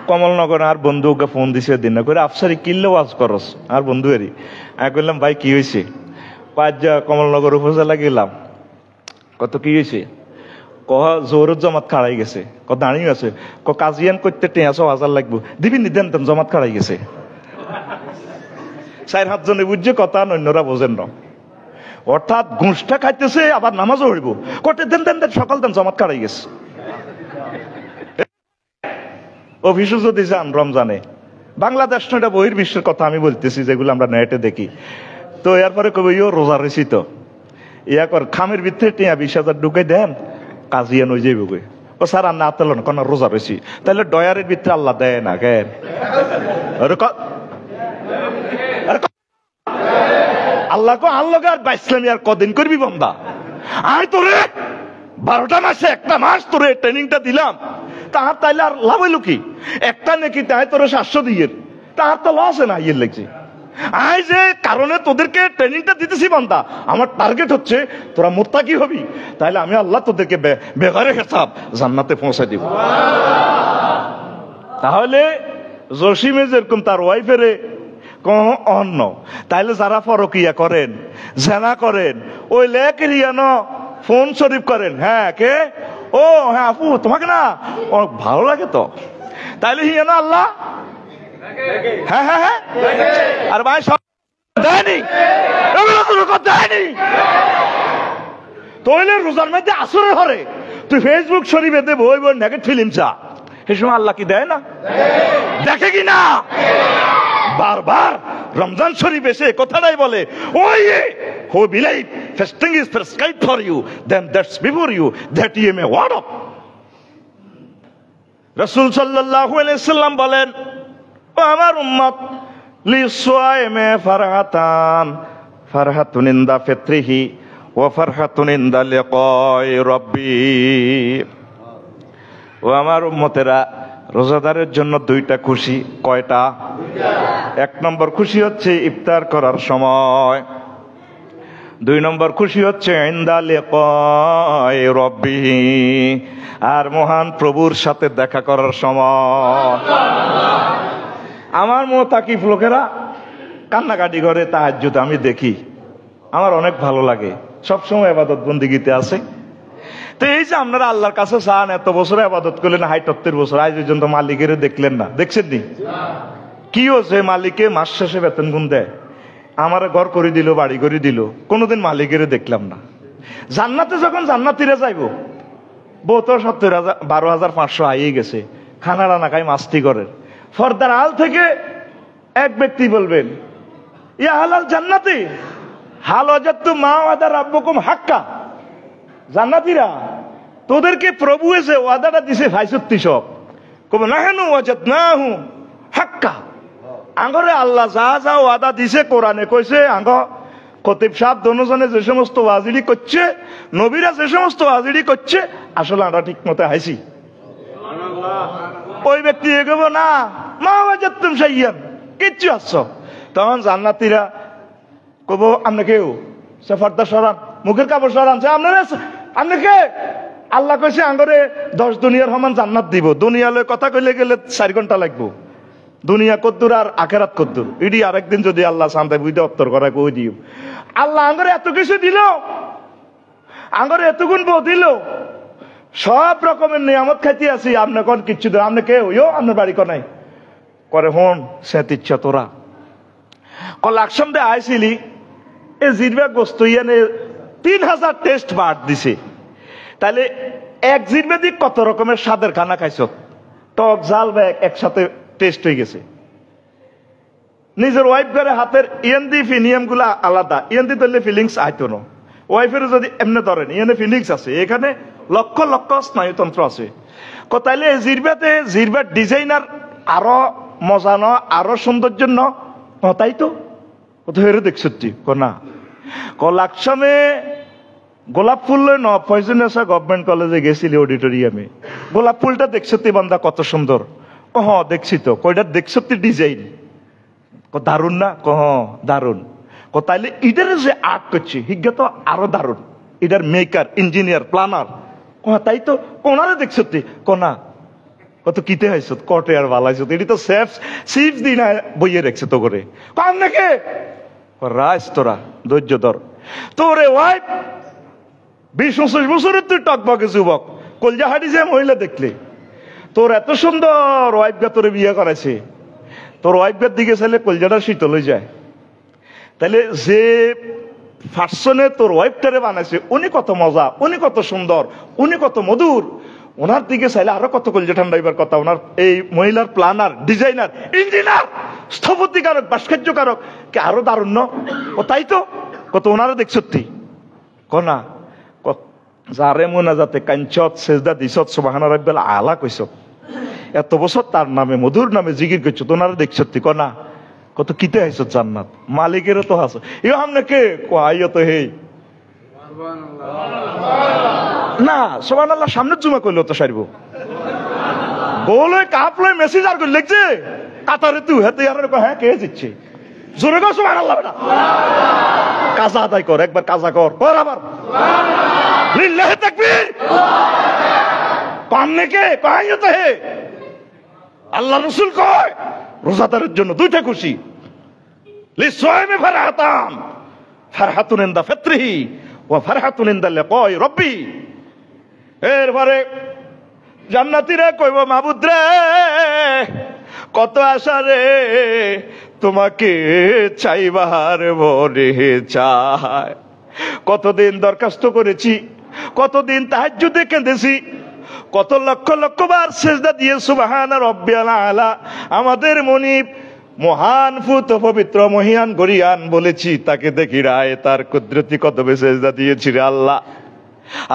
কমলনগর আর বন্ধুকে ফোন দিছে দিন না করে, আফসারি কিল্লে ওয়াজ করস আর বন্ধু এরই। আমি বললাম ভাই কি হয়েছে? কমলনগর উপজেলা গেলাম, কত কি হয়েছে? কহ জোরত জমাত খাড়াই গেছে, ক দাঁড়িয়ে আছে, ক কাজিয়ান করতে 6,000 লাগবো, দিবি নি দেন জমাত খাড়াই গেছে। 4-5 জনে বুঝছে কথা, অন্যরা বোঝেন না। অর্থাৎ ঘুষটা খাইতেছে, আবার নামাজও হইব, কটে দেন দেন দেন, সকাল দেন জমাত খাড়াই গেছে। অফিসে যদি যান রমজানে, বাংলাদেশ না, এটা বহির্বিশ্বের কথা আমি বলতেছি, যেগুলো আমরা নেটে দেখি, তো এরপরে কবে ইও রোজা রয়েছি, তো ইয়া কর খামের ভিতরে টিয়া 20,000 ঢুকে দেন, কাজিয়া নই যাইব গে। ও স্যার আর না তেলেন কোন রোজা রয়েছি, তাহলে ডয়ারের ভিতরে আল্লাহ দেয় না কেন? আল্লাহ কো আল্লাহ আর বাইসলামি আর কদিন করবি বন্দা? আয় তোরে 12টা মাসে একটা মাস তোরে ট্রেনিংটা দিলাম, তাহার তাইলে আর লাভ হইল কি? একটা নাকি তাই তোরে 700 দিয়ে, তাহার তো লস না ইয়ের লেগছে। আয় যে কারণে তোদেরকে ট্রেনিংটা দিতেছি বান্দা, আমার টার্গেট হচ্ছে তোরা মুত্তাকি হবি, তাইলে আমি আল্লাহ তোদেরকে বেগারে হিসাব জান্নাতে পৌঁছে দিব। তাহলে জসিমে যেরকম তার ওয়াইফেরে অন্য, তাইলে যারা পরকিয়া করেন, জেনা করেন, ওই লেকেরিয়ান ফোন শরীফ করেন, হ্যাঁ কে? ও হ্যাঁ আপু, তোমাকে না ভালো লাগে তো, তাইলে হিয়ানো আল্লাহ হ্যাঁ হ্যাঁ হ্যাঁ। আর ভাই সব দেয়নি, দেয়নি। তইলে রোজার মধ্যে আসরে হরে তুই ফেসবুক শরীফে দেবো ওই বই নেগেট ফিল্ম চা, সে সময় আল্লাহ কি দেয় না? দেখে কি না? বারবার রমজান শরীফ এসে কথাটাই বলে, ওই who believe fasting is prescribed for you, then that's before you, that you may ward up. রাসূল সাল্লাল্লাহু আলাইহি সাল্লাম বলেন, ও আমার উম্মত, লিসাইমে ফারহাতান, ফারহাতুন ইনদা ফিত্রিহি ওয়া ফারহাতুন ইনদা লিকাই রাব্বি। ও আমার উম্মতেরা, রোজাদারের জন্য 2টা খুশি। কয়টা? 1 নম্বর খুশি হচ্ছে ইফতার করার সময়, 2 নম্বর খুশি হচ্ছে ইনদা লিকাই রাব্বি, আর মহান প্রভুর সাথে দেখা করার সময়। আমার মুতাকিফ লোকেরা কান্নাকাটি করে তাহাজ্জুদ আমি দেখি, আমার অনেক ভালো লাগে, সবসময় ইবাদত বন্দিগিতে আছে। তো এই যে আপনারা আল্লাহর কাছে চান, এত বছর ইবাদত করলেন, 78 বছর, আজ পর্যন্ত মালিকের দেখলেন না, দেখছেন নি? কি হচ্ছে? মালিকে মাস শেষে বেতন গুণ দেয়, আমার ঘর করে দিল, বাড়ি করে দিল, কোনোদিন মালিকের দেখলাম না। জান্নাতে যখন জান্নাতিরা যাইব, বউ তো 12,500 আইয়ে গেছে, খানা রান্না খাই মাস্তি করে, ফর্দার আল থেকে এক ব্যক্তি বলবেন, ইয়া হালাল জান্নাতি হাল ওয়াজাদতু মা ওয়াদা রাব্বুকুম হাক্কা। জান্নাতীরা, তোদেরকে প্রভু এসে ওয়াদাটা দিছে ভাইসত্তি সব, কবে নাহানু ওয়াজাদনাহু হাক্কা। আঙ্গরে আল্লাহ যা যা ওয়াদা দিছে কোরআনে কইছে, আঙ্গ খতিব সাহেব দোনোজনে যে সমস্ত ওয়াজিরি করছে, নবীরা যে সমস্ত ওয়াজিরি করছে, আসলে আমরা ঠিক মতো হাইছি। ওই ব্যক্তি এগোবো না, মা ওয়াজাদতুম শাইয়ান, কিচ্ছু আসছ। তখন জান্নাতীরা কব, আপনি কেউ সফরদা সরান, মুখের কাপড় সরান, আপনাকে আল্লাহ কইছে আঙ্গরে 10 দুনিয়ার সমান জান্নাত দিব। দুনিয়ালে কথা কইলে গেলে 4 ঘন্টা লাগবো, দুনিয়া কদ্দুর আর আখেরাত কদ্দুর, এটি আরেকদিন যদি আল্লাহ শান্তি বুঝতে উত্তর করা কই দিও। আল্লাহ আঙ্গরে এত কিছু দিল, আঙ্গরে এতগুণ বউ দিল, সব রকমের নিয়ামত খাইতে আছি, আপনি কোন কিচ্ছু দেন? আপনি কেউ আপনার বাড়ি নাই করে হন সেত ইচ্ছা তোরা লাকসাম দে আইসিলি এ জিরবা গোস্ত ইয়ানে 3000 টেস্ট বাদ দিছে, তাহলে এক জিরবে দিক কত রকমের স্বাদের খানা খাইছ, টক ঝাল বা একসাথে টেস্ট হয়ে গেছে। নিজের ওয়াইফ করে হাতের ইয়েন্দি ফিনিয়াম গুলা আলাদা, ইয়েন্দি ধরলে ফিলিংস আইতো না, ওয়াইফের যদি এমনি ধরেন ইয়েনে ফিলিংস আছে, এখানে লক্ষ লক্ষ স্নায়ুতন্ত্র আছে। তাইলে জিরবাতে জিরবার ডিজাইনার আরো মজা ন, আরো সৌন্দর্য ন, তাই তো হেরে দেখছি না। লাকসামে গোলাপ ফুল ন পয়জনেসা গভর্নমেন্ট কলেজে গেছিলি অডিটোরিয়ামে, গোলাপ ফুলটা দেখছি বান্দা কত সুন্দর। দেখছি তো, কয়টা দেখছি ডিজাইন দারুন না? দারুন। তাইলে ইটার যে আর্ট করছে হিজ্ঞা তো আরো দারুন, এটার মেকার, ইঞ্জিনিয়ার, প্ল্যানার, তাই তো কোনারে দেখছি কোনা কত কিতে হয়েছ, কটে আর বালাইছ, এটি তো সিফ দিন বইয়ে রেখছে তো করে কাম নাকি রাজ, তোরা ধৈর্য ধর। তোরে ওয়াইফ 20-25 বছরের তুই টকবকে যুবক, কলজাহাটি যে মহিলা দেখলে তোর এত সুন্দর ওয়াইফগা তোরে বিয়ে করাইছে, তোর ওয়াইফগার দিকে চাইলে কলজাটা শীতল হয়ে যায়। তাহলে যে পার্সনে তোর ওয়াইফটারে বানাইছে উনি কত মজা, উনি কত সুন্দর, উনি কত মধুর, ওনার দিকে চাইলে আরো কত কলজে ঠান্ডাইবার কথা। ওনার এই মহিলার প্ল্যানার, ডিজাইনার, ইঞ্জিনিয়ার, স্থপতিকারক, ভাস্কর্যকারক কে আরো দারুণ। ও তাই তো কত ওনারা দেখছতি কনা যারে মোনাজাতে কাঞ্চত সেজদা দিছত সুবহান রাব্বিল আলা কইছ, এত বছর তার নামে মধুর নামে জিকির করছো, তোনারা দেখছতি কনা কত কিতে আইছ জান্নাত মালিকেরও তো আছে। ইও আমনে কে কইও তো হে না সুবহানাল্লাহ সামনে জুমা কইলো তো সারবো বলে কাপলে মেসেজ আর কই লিখছে কাতারে তুই হাতে আর হ্যাঁ কে দিচ্ছে জোরে গো সুবহানাল্লাহ বেটা কাজা আদায় কর, একবার কাজা কর আবার লিল্লাহি তাকবীর। কামনে কে কইও তো হে আল্লাহ রাসূল কয় রোজাদারের জন্য দুইটা খুশি, লিসাইমি ফারহাতান, ফারহাতুন ইনদা ফিত্রিহি ওয়া ফারহাতুন ইনদা লিকাই রাব্বি। এরপরে জান্নাতীরা কইব মাবুদ রে কত আশা রে তোমাকে চাইবার মনে চায়, কতদিন দরখাস্ত করেছি, কতদিন তাহাজ্জুদে কেঁদেছি, কত লক্ষ লক্ষ বার সেজদা দিয়ে সুবহান রাব্বিয়াল আলা আমাদের মনিব মহান ফুত পবিত্র মহিয়ান গরিয়ান বলেছি, তাকে দেখি রায় তার কুদরতি কদমে সেজদা দিয়েছি রে আল্লাহ।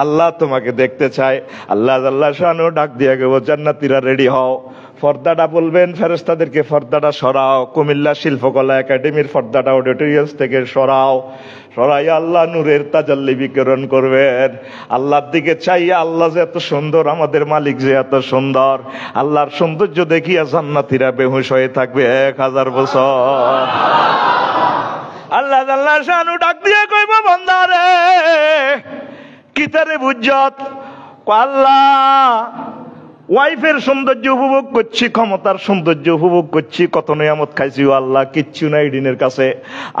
আল্লাহ তোমাকে দেখতে চায়। আল্লাহ আল্লাহ শানু ডাক দিয়ে গেব জান্নাতীরা রেডি হও, পর্দাটা বলবেন ফেরেশতাদেরকে পর্দাটা সরাও, কুমিল্লা শিল্পকলা একাডেমির পর্দাটা অডিটোরিয়াম থেকে সরাও, সরাই আল্লাহ নূরের তাজাল্লি বিকিরণ করবেন। আল্লাহর দিকে চাইয়া আল্লাহ যে এত সুন্দর, আমাদের মালিক যে এত সুন্দর, আল্লাহর সৌন্দর্য দেখিয়া জান্নাতীরা বেহুশ হয়ে থাকবে 1000 বছর। আল্লাহ আল্লাহ শানু ডাক দিয়ে কইব বান্দারে কিতারে বুঝত আল্লাহ ওয়াইফের সৌন্দর্য উপভোগ করছি, ক্ষমতার সৌন্দর্য উপভোগ করছি, কত নিয়ামত খাইছি আল্লাহ, কিচ্ছু নাই দিনের কাছে।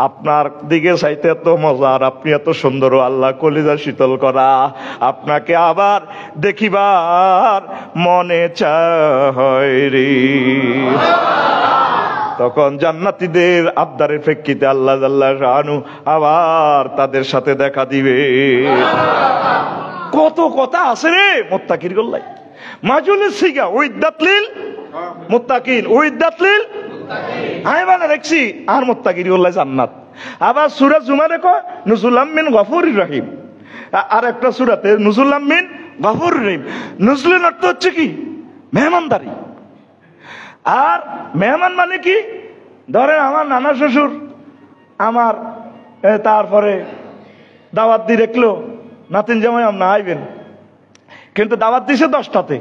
আপনার দিকে চাইতে এত মজার, আপনি এত সুন্দর আল্লাহ, কলিজা শীতল করা, আপনাকে আবার দেখিবার মনে চায় রে। তখন জান্নাতীদের আবদারের প্রেক্ষিতে আল্লাহ জাল্লা শানু আবার তাদের সাথে দেখা দিবে। কত কথা আছে রে মুত্তাকির গল্লাই মাজুলের সিগা উইদ্দাত লিল মুত্তাকিন, উইদ্দাত লিল আই মানে দেখছি আর মুত্তাকির গল্লাই জান্নাত। আবার সূরা জুমারে কয় নুজুলাম মিন গফুরির রহিম, আর একটা সূরাতে নুজুলাম মিন গফুরির রহিম। নুজুলের অর্থ হচ্ছে কি মেহমানদারি। আর মেহমান মানে কি, ধরেন আমার নানা শ্বশুর আমার তারপরে দাওয়াত দিয়ে রাখলো নাতিন জামাই আপনি আইবেন, কিন্তু দাওয়াত দিছে 10টাতে,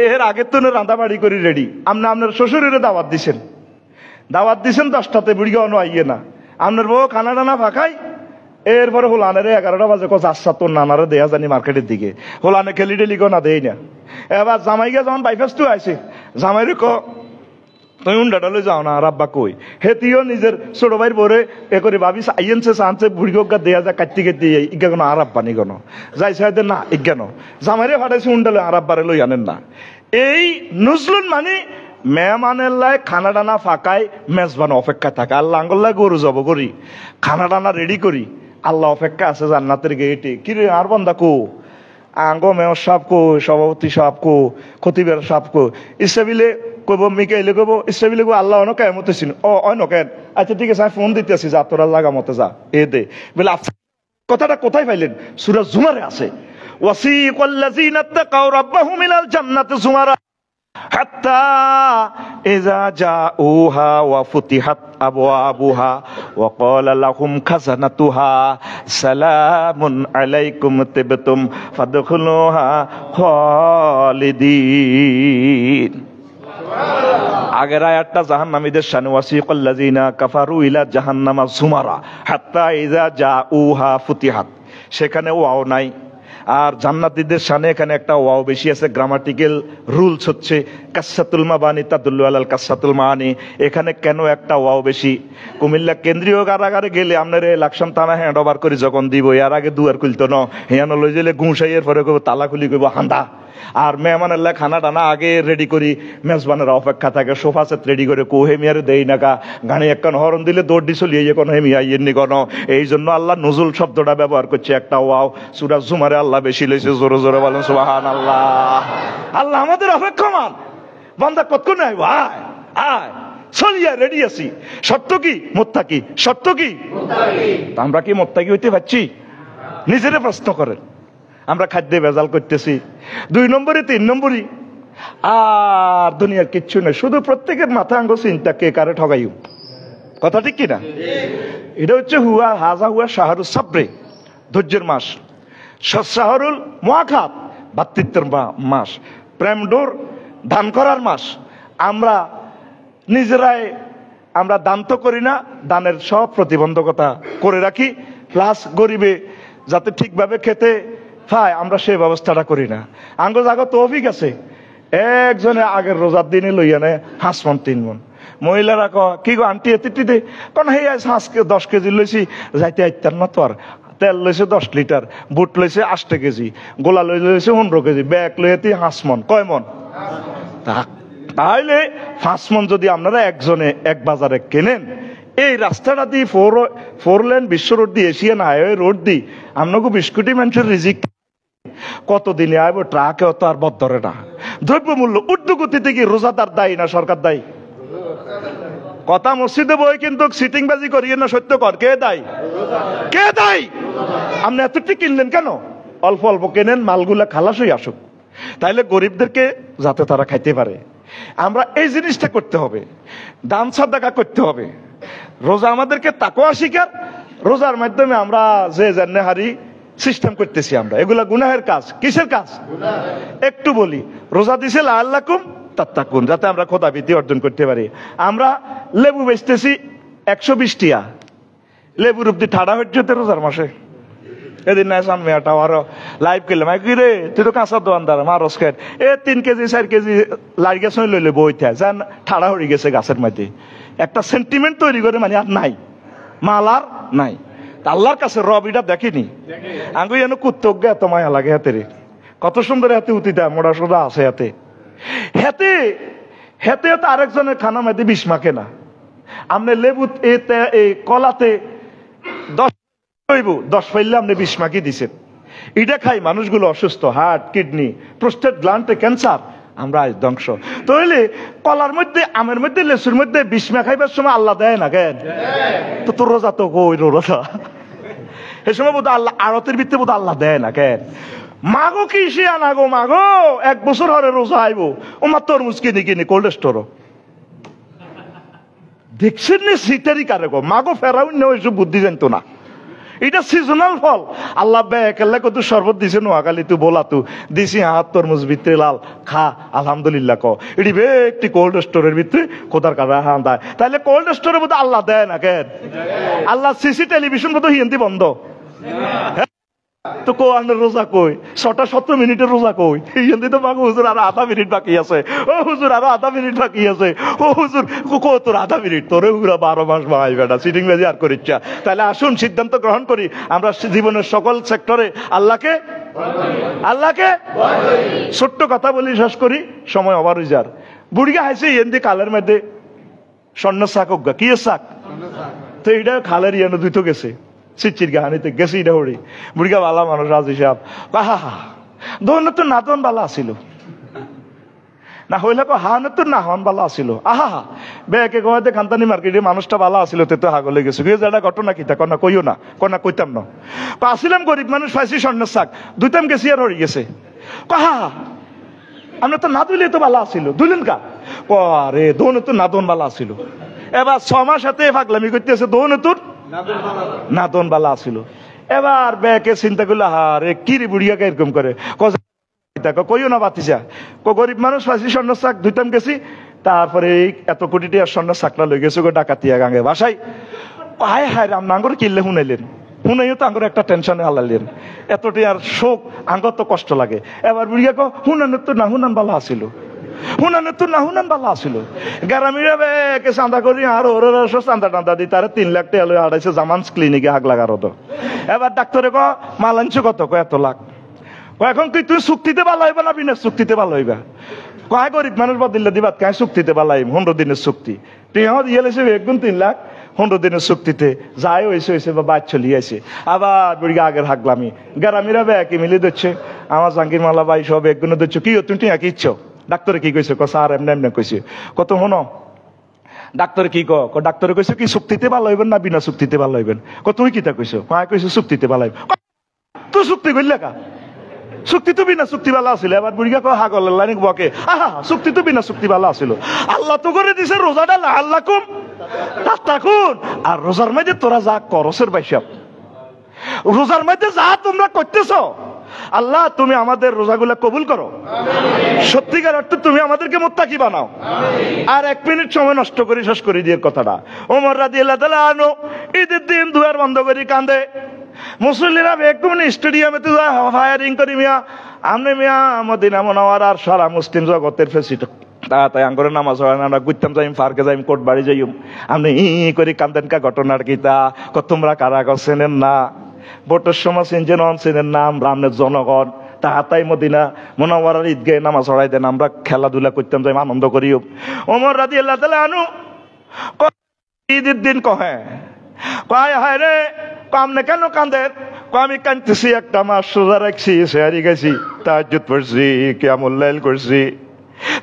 এর আগের তো রান্দাবাড়ি করি রেডি, আপনি আপনার শ্বশুরের দাওয়াত দিছেন, 10টাতে বুড়ি গানো আইয়ে না, আপনার বউ খানা টানা ফাঁকাই, এরপরে হোলানের 11টা বাজে কো আচ্ছা তোর নানারে দেয়া জানি মার্কেটের দিকে, হোলানে খেলি টেলি কো না দেই না। এবার জামাইকে যখন বাইফাস টু আইছে জামাইরে ক তুই উন্ডাটা লই যাও না, আর আব্বা কই হেতিও নিজের ছোট ভাইয়ের পরে এ করে ভাবি আইনছে চান্সে বুড়ি গা দেয়া যা কাটতে কেটে ইজ্ঞা কোনো আর আব্বা নি কোনো যাই সাইতে না ইজ্ঞানো জামাইরে ফাটাইছে উন্ডালে আর আব্বারে লই আনেন না। এই নুজলুন মানে মেহমানের লাই খানা টানা ফাঁকায় মেজবান অপেক্ষা থাকে, আল্লাহ আঙ্গল্লায় গরু জব করি খানা টানা রেডি করি, আল্লাহ অপেক্ষা আছে জান্নাতের গেটে। কিরে আর বন্দা কো আঙ্গ মেয়র সাহেব কো, সভাপতি সাহেব কো, খতিবের সাহেব কো, ইসরাবিলে কইব মিকাইলে কইব ইসরাবিলে কো আল্লাহ অন কেমন ছিল ও অন কেন, আচ্ছা ঠিক আছে আমি ফোন দিতেছি যা তোরা লাগা মতে যা এ দে বলে। কথাটা কোথায় পাইলেন? সূরা জুমারে আছে ওয়াসিকাল্লাযিনা তাকাউ রাব্বাহুম ইলাল জান্নাতি জুমারা হাত্তা ইযা জাউহা ওয়া ফুতিহাত আবওয়াবুহা ওয়া ক্বালা লাহুম খাজানাতুহা সালামুন আলাইকুম তিবতুম ফাদখুলুহা খালিদিন। আগের আয়াতটা জাহান্নামীদের শানে ওয়াসিকাল্লাযিনা কাফারু ইলা জাহান্নামা জুমারা হাত্তা ইযা জাউহা ফুতিহাত, সেখানে ওয়াও নাই। আর জান্নাতীদের শানে এখানে একটা ওয়াও বেশি আছে, গ্রামাটিক্যাল রুলস হচ্ছে কাসাতুল মাবানি তাদুল্লু আলাল কাসাতুল মানি, এখানে কেন একটা ওয়াও বেশি? কুমিল্লা কেন্দ্রীয় কারাগারে গেলে আপনার ইলেকশন থানা হ্যান্ড ওভার করে যখন দিব, এর আগে দুয়ার খুলতো ন হিয়ানো লই গেলে গুঁসাইয়ের পরে কইব তালা খুলি কইব হান্দা, আর মেহমানের লাই খানা টানা আগে রেডি করি, মেজবানের অপেক্ষা থাকে, সোফা সেট রেডি করে কোহে মিয়ারে দেই না কা, গাড়ি একখান হরন দিলে দৌড় দি চলিয়ে যে কোনো হেমিয়া ইয়েননি কোনো। এই জন্য আল্লাহ নজুল শব্দটা ব্যবহার করছে একটা ওয়াও। সূরা জুমারে আল্লাহ বেশি লইছে, জোরে জোরে বলেন সুবহানাল্লাহ। আল্লাহ আমাদের অপেক্ষমান, বান্দা কতক্ষণ আইব, আয় আয় চলিয়া রেডি আছি। সত্য কি মুত্তাকি, সত্য কি আমরা কি মুত্তাকি হইতে পারছি? নিজেরে প্রশ্ন করেন। আমরা খাদ্যে ভেজাল করতেছি 2 নম্বরে 3 নম্বরই, আর দুনিয়ার কিচ্ছু নেই, শুধু প্রত্যেকের মাথা আঙ্গ চিন্তা কে কারে ঠগাইও। কথা ঠিক কিনা? এটা হচ্ছে হুয়া হাজা হুয়া শাহরুল সাবরে, ধৈর্যের মাস। শাহরুল মুআখাত, ভাতৃত্বের মাস। প্রেম ডোর, দান করার মাস। আমরা নিজেরাই আমরা দান তো করি না, দানের সব প্রতিবন্ধকতা করে রাখি, প্লাস গরিবে যাতে ঠিকভাবে খেতে পায় আমরা সেই ব্যবস্থাটা করি না। আঙ্গ জাগো তৌফিক আছে, একজনে আগের রোজার দিনে লইয়া নেয় 5 মণ 3 মণ। মহিলারা কি গো আন্টি এতিতে কোন হে আজকে 10 কেজি লইছি, যাইতে আইতার না তো। আর তেল লইছে 10 লিটার, বুট লইছে 8 কেজি, গোলা লইছে 15 কেজি, ব্যাগ লইতে 5 মণ। কয় মণ? তাহলে 5 মণ যদি আপনারা একজনে এক বাজারে কেনেন, এই রাস্তাটা দিয়ে 4 লেন বিশ্ব রোড দিয়ে, এশিয়ান হাইওয়ে রোড দিয়ে আপনাকে 20 কোটি মানুষের রিজিক কতদিনে আইব? ট্রাকে অত আর বদ ধরে না। দ্রব্যমূল্য ঊর্ধ্বগতিতে কি রোজাদার দায়ী না সরকার দায়ী? কথা মসজিদে বই কিন্তু সিটিং বাজি করিয়ে না, সত্য কর, কে দায়ী? কে দায়ী? আপনি এতটি কিনলেন কেন? অল্প অল্প কেনেন, মালগুলা খালাস হয়ে আসুক, তাইলে গরিবদেরকে যাতে তারা খাইতে পারে। আমরা এই জিনিসটা করতে হবে, দান সাদাকা করতে হবে। রোজা আমাদেরকে তাকওয়া শিখার, রোজার মাধ্যমে আমরা যে জান্নে হারি সিস্টেম করতেছি আমরা, এগুলা গুনাহের কাজ। কিসের কাজ? একটু বলি, রোজা দিছে লাআল্লাকুম তাত্তাকুন, যাতে আমরা খোদাভীতি অর্জন করতে পারি। আমরা লেবু বেচতেছি 120 টিয়া, লেবুর অব্দি ঠাড়া হচ্ছে রোজার মাসে। এদিন না মেয়েটা আরো লাইভ করলাম, কি রে তুই তো কাঁচা দোয়ানদার মারস খেট, 3 কেজি 4 কেজি লাড়ি গেছে লইলে বইতে যান, ঠাড়া হয়ে গেছে গাছের মধ্যে। একটা সেন্টিমেন্ট তৈরি করে, মানে আর নাই, মাল আর নাই। আল্লাহর কাছে রবিটা দেখিনি আঙ্গু যেন কুত্তজ্ঞ, এত মায়া লাগে হাতে রে, কত সুন্দর হাতে উতিতা মোড়া সোদা আছে হাতে। হেতে হেতে তো আরেকজনের খানা মেয়েতে 20 মাখে না। আপনি লেবু এই কলাতে 10 ফাইলে আপনি 20 মাখি দিছেন। এটা খাই মানুষগুলো অসুস্থ, হার্ট, কিডনি, প্রোস্টেট গ্ল্যান্ডে ক্যান্সার, আমরা আজ ধ্বংস। তাহলে কলার মধ্যে, আমের মধ্যে, লেসুর মধ্যে 20 মা খাইবার সময় আল্লাহ দেয় না কেন? তো তোর রোজা তো কই রোজা, এ সময় বোধ আল্লাহ আড়তের ভিত্তি বোধ আল্লাহ দেয় না কেন? মাগো কি সে আনা গো, মাগো 1 বছর হরে রোজা আইবো, ও মা তরমুজ কিনে কিনে কোল্ড স্টোর দেখছেন নি সিটারি কারে গো, মাগো ফেরাউন না ওইসব বুদ্ধি জানতো না। এটা সিজনাল ফল। আল্লাহ বেকেল্লা কত শরবত দিছে নোয়াখালী, তুই বলা তু দিছি হাত তরমুজ ভিতরে লাল খা আলহামদুলিল্লাহ ক। এটি একটি কোল্ড স্টোরের ভিতরে কোথার কারণে হান দেয়, তাহলে কোল্ড স্টোরের মধ্যে আল্লাহ দেয় না কেন? আল্লাহ সিসি টেলিভিশন বোধ হিন্দি বন্ধ তো কো আন্নার রোজা কই 6টা 17 মিনিটের রোজা কই? হিন্দি তো মাগো হুজুর আরো 0.5 মিনিট বাকি আছে, ও হুজুর আরো 0.5 মিনিট বাকি আছে, ও হুজুর কো তোর 0.5 মিনিট, তোরে হুজুর 12 মাস ভাই বেটা সিটিং বাজি আর করিচ্ছা। তাহলে আসুন সিদ্ধান্ত গ্রহণ করি, আমরা জীবনের সকল সেক্টরে আল্লাহকে ছোট্ট কথা বলি শেষ করি, সময় ওভার হয়ে যার। বুড়িয়া হাইছে হিন্দি কালের মধ্যে স্বর্ণ শাক অজ্ঞা কি শাক, তো এইটা খালের ইয়ানো দুইতো গেছে সিচির গাহানিতে গেছে, এটা হরি বুড়িয়া বালা মানুষ রাজি সাহেব হা দোন তো না দোন বালা আসিল না হইলে হান তো না হন বালা আসিল, আহা বেকে গোয়াতে খানতানি মার্কেটে মানুষটা বালা আসিল, তে তো হাগলে গেছে এটা ঘটনা কিতা কনা কইও না, কনা কইতাম না, আসিলাম গরিব মানুষ পাইছি স্বর্ণের শাক দুইতাম গেছি আর হরি গেছে, হা আমরা তো না দুইলে তো বালা আসিল, দুইলেন কা আরে দোন তো না দোন বালা আসিল। এবার 6 মাস হাতে ফাগলামি করতেছে, দোন তোর নাদন বালা আসিল। এবার বেকে চিন্তা করলো হারে কি রে বুড়িয়াকে এরকম করে, কইও না বাতিসা গরিব মানুষ পাইছি স্বর্ণের শাক দুইতাম গেছি, তারপরে এত কোটি টাকার স্বর্ণের শাকলা লই গেছে গো ডাকাতিয়া গাঙ্গে বাসায়, হায় হায় রাম নাঙ্গর কিনলে শুনাইলেন, শুনাইও তো আঙ্গর একটা টেনশনে হালাইলেন, এতটি আর শোক আঙ্গর তো কষ্ট লাগে। এবার বুড়িয়া কো হুনান তো না হুনান বালা আসিল, হুনান তো না হুনান বালা আসিল। গ্রামীরা বেকে চাঁদা করি আর ওর চাঁদা টান্দা দি তারা 3 লাখ টাকা লই আড়াইছে জামানস ক্লিনিকে হাগ লাগার হতো। এবার ডাক্তারে ক মাল আনছো কত, এত লাখ, এখন কি তুমি চুক্তিতে ভালো হইবা না বিনা চুক্তিতে ভালো হইবা? কয় গরিব মানুষ বদিল্লা দিবা কায় চুক্তিতে ভালো হইব? 15 দিনের চুক্তি টিহাও দিয়ে লেছে 1 3 লাখ 15 দিনের চুক্তিতে যাই হয়েছে বা বাদ চলিয়ে আছে। আবার বুড়ি আগের হাগলামি গ্রামীরা ব্যাকি মিলে দিচ্ছে। আমার জাঙ্গির মালা ভাই সব একগুলো দিচ্ছে। কি তুমি টিয়া কি ইচ্ছো? ডাক্তারে কি কইছে? স্যার এমনি এমনি কইছে। কত হনো ডাক্তারে কি ডাক্তারে কইছে কি চুক্তিতে ভালো হইবেন না বিনা চুক্তিতে ভালো হইবেন? তুই কিতা কইছো? কয় কইছো চুক্তিতে ভালো হইব। তুই চুক্তি করলে কা? চুক্তি তো বিনা চুক্তি বালা আছিল। এবার বুড়িয়া কয় হাগলের লাইন বকে আহা চুক্তি তো বিনা চুক্তি বালা আছিল। আল্লাহ তো করে দিছে রোজাটা আল্লাহ কুম তাকুন। আর রোজার মধ্যে তোরা যা করসের বাইসাব, রোজার মধ্যে যা তোমরা করতেছ, আল্লাহ তুমি আমাদের রোজাগুলা কবুল করো। সত্যিকার অর্থে তুমি আমাদেরকে মুত্তাকি বানাও। আর 1 মিনিট সময় নষ্ট করে শেষ করে দিয়ে কথাটা। ওমর রাদিয়াল্লাহু তাআলা আনহু ঈদের দিন দুয়ার বন্ধ করে কান্দে। মুসল্লিরা একদম স্টেডিয়ামে তো ফায়ারিং করি মিয়া আমনে মিয়া মদিনা মুনাওয়ারার সারা মুসলিম জগতের প্রেসিডেন্ট তাই আঙ্গরে নামাজ হয় না। আমরা গুইতাম যাইম পার্কে যাইম কোর্ট বাড়ি যাইম। আপনি করে কান্দেন কা ঘটনার কিতা তোমরা কারা চেনেন না? ভোটের সময় চিনছেন চেনেন না? আমরা আমনের জনগণ তাই মদিনা মুনাওয়ারার ঈদগাহে নামাজ পড়াই দেন। আমরা খেলাধুলা করতাম যাইম আনন্দ করিও। ওমর রাদিয়াল্লাহু তাআলা আনহু ঈদের দিন কহে কয় হায় রে আপনি কেন কান্দেন? আমি কান্দতেছি একটা মাস সোজা রাখছি, সেহারি গেছি, তাহাজ্জুদ পড়ছি, কিয়ামুল লাইল করছি,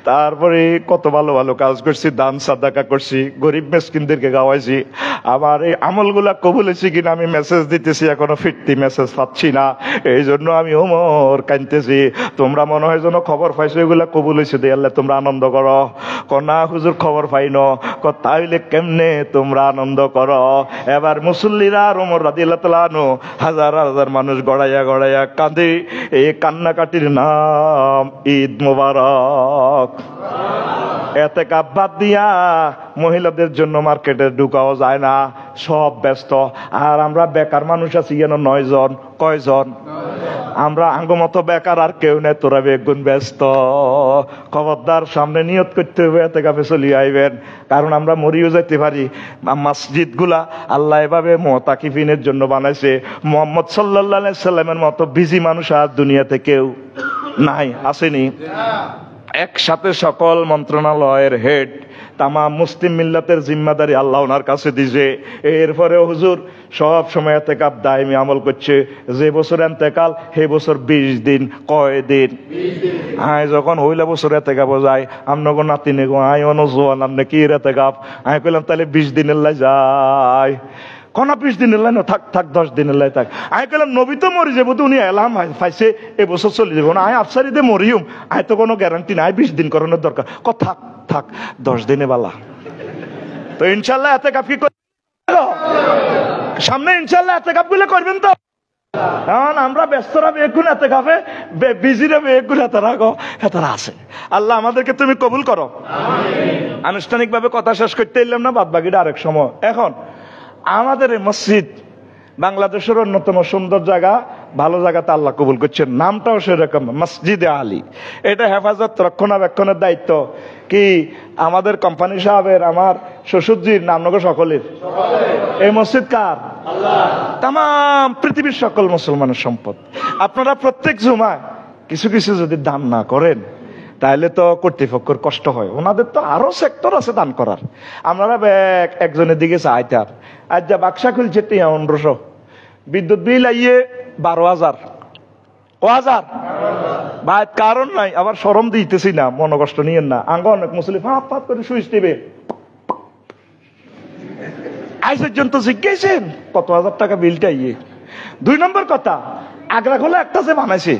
তারপরে কত ভালো ভালো কাজ করছি, দান সাদাকা করছি, গরিব মিসকিনদেরকে খাওয়াইছি। আমার এই আমলগুলা কবুল হয়েছে কিনা আমি মেসেজ দিতেছি, এখনো ফিরতি মেসেজ পাচ্ছি না। এই জন্য আমি ওমর কাঁদতেছি। তোমরা মনে হয় যেন খবর পাইছো এগুলা কবুল হয়েছে, দিয়ে আল্লাহ তোমরা আনন্দ করো। না হুজুর খবর পাইন। তাইলে কেমনে তোমরা আনন্দ করো? এবার মুসল্লিরা আর ওমর রাদিয়াল্লাহু তাআলা আনহু হাজার হাজার মানুষ গড়াইয়া গড়াইয়া কাঁদে। এই কান্নাকাটির নাম ঈদ মোবারক। এতেকাফ বাদ দিয়া মহিলাদের জন্য মার্কেটে ঢুকাও যায় না, সব ব্যস্ত। আর আমরা বেকার মানুষ আছি যেন 9 জন। কয়জন? আমরা আঙ্গমতো বেকার আর কেউ নেই, তোরা বেগুন ব্যস্ত। খবরদার সামনে নিয়ত করতে হবে এতেকাফে চলে আইবেন, কারণ আমরা মরিও যেতে পারি। মসজিদ গুলা আল্লাহ এভাবে মুতাকিফিনের জন্য বানাইছে। মুহাম্মদ সাল্লাল্লাহু আলাইহি সাল্লামের মতো বিজি মানুষ আর দুনিয়াতে কেউ নাই, আসেনি? একসাথে সকল মন্ত্রণালয়ের হেড তামাম মুসলিম মিল্লাতের জিম্মাদারি আল্লাহ ওনার কাছে দিছে। এরপরে হুজুর সব সময় ইতিকাফ দায়মি আমল করছে। যে বছর ইন্তেকাল সে বছর 20 দিন। কয় দিন? আয় যখন হইলা বছর ইতিকাফ যায়, আমনগো নাতিনে গো আয় অনুজোয়ান আমনে কি ইতিকাফ? আমি কইলাম তাহলে 20 দিনের লাই যায়। কোন 20 দিনের লাই না, থাক 10 দিনের লাই থাক। আমি কইলাম নবী তো মরি যাবো, তো উনি এলাম পাইছে এবছর চলে যাবো না। আয় আফসারিতে মরিউম, আয় তো কোনো গ্যারান্টি নাই 20 দিন করানোর দরকার। থাক 10 দিনে বালা। তো ইনশাল্লাহ ইতিকাফ কি সামনে ইনশাল্লাহ ইতিকাফ গুলো করবেন তো? কারণ আমরা ব্যস্তরা বেগুন ইতিকাফে বিজিরা বেগুন এতারা আছে। আল্লাহ আমাদেরকে তুমি কবুল করো। আনুষ্ঠানিক ভাবে কথা শেষ করতে এলাম না, বাদ বাকিটা আরেক সময়। এখন আমাদের এই মসজিদ বাংলাদেশের অন্যতম সুন্দর জায়গা, ভালো জায়গাতে আল্লাহ কবুল করছেন। নামটাও সেরকম মসজিদে আলী। এটা হেফাজত রক্ষণাবেক্ষণের দায়িত্ব কি আমাদের কোম্পানি সাহেবের, আমার শ্বশুরজির, নামনগর সকলের। এই মসজিদ কার? তাম পৃথিবীর সকল মুসলমানের সম্পদ। আপনারা প্রত্যেক জুমায় কিছু কিছু যদি দান না করেন তাহলে তো কর্তৃপক্ষের কষ্ট হয়। ওনাদের তো আরো সেক্টর আছে দান করার। আপনারা একজনের দিকে চাইতার আজ যা বাক্সা খুলছে 1500, বিদ্যুৎ বিল আইয়ে 12,000। ভাই কারণ নাই, আবার শরম দিতেছি না, মন কষ্ট নিয়েন না। আঙ্গ অনেক মুসলিম ফাঁপ করে সুইচ টিপে আজ পর্যন্ত জিজ্ঞেসেন কত হাজার টাকা বিলটা ইয়ে। 2 নম্বর কথা, আগ্রা খোলা একটা যে বানাইছে